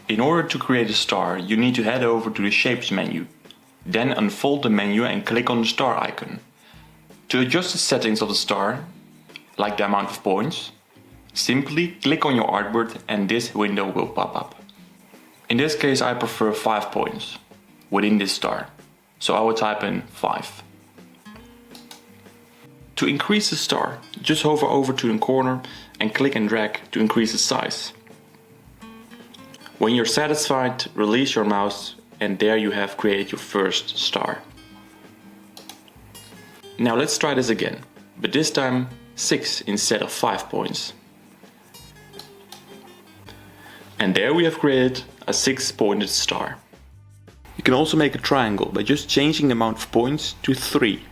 In order to create a star, you need to head over to the Shapes menu. Then unfold the menu and click on the star icon. To adjust the settings of the star, like the amount of points, simply click on your artboard and this window will pop up. In this case I prefer 5 points within this star, so I will type in 5. To increase the star, just hover over to the corner and click and drag to increase the size. When you're satisfied, release your mouse and there you have created your first star. Now let's try this again, but this time 6 instead of 5 points. And there we have created a 6-pointed star. You can also make a triangle by just changing the amount of points to 3.